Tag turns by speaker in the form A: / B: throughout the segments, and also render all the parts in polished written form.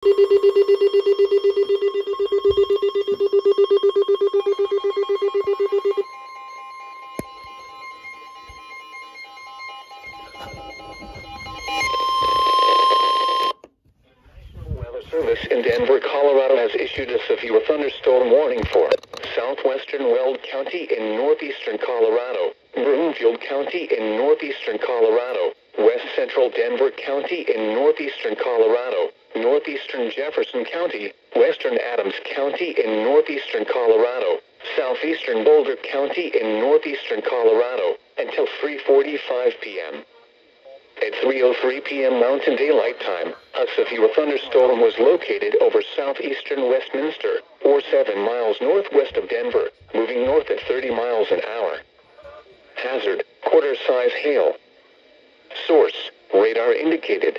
A: Service in Denver, Colorado has issued a severe thunderstorm warning for southwestern Weld County in northeastern Colorado, Broomfield County in northeastern Colorado, west central Denver County in northeastern Colorado, northeastern Jefferson County, western Adams County in northeastern Colorado, southeastern Boulder County in northeastern Colorado, until 3:45 p.m. At 3:03 p.m. Mountain Daylight Time, a severe thunderstorm was located over southeastern Westminster, or 7 miles northwest of Denver, moving north at 30 miles an hour. Hazard, quarter-size hail. Source, radar indicated.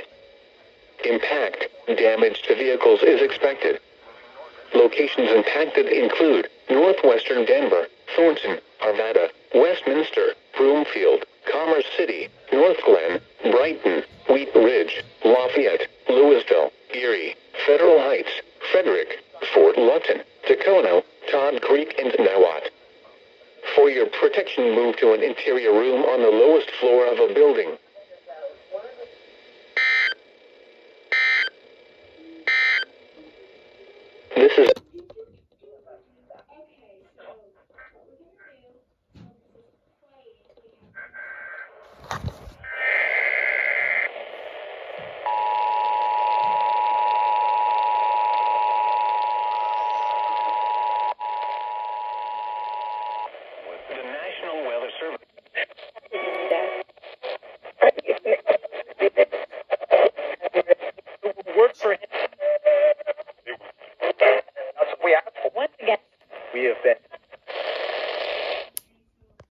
A: Impact, damage to vehicles is expected. Locations impacted include northwestern Denver, Thornton, Arvada, Westminster, Broomfield, Commerce City, North Glen, Brighton, Wheat Ridge, Lafayette, Louisville, Erie, Federal Heights, Frederick, Fort Lupton, Tacoma, Todd Creek, and Nawat. For your protection, move to an interior room on the lowest floor of a building. This is the National Weather Service. Work for him. That's what we have. Once again, we have been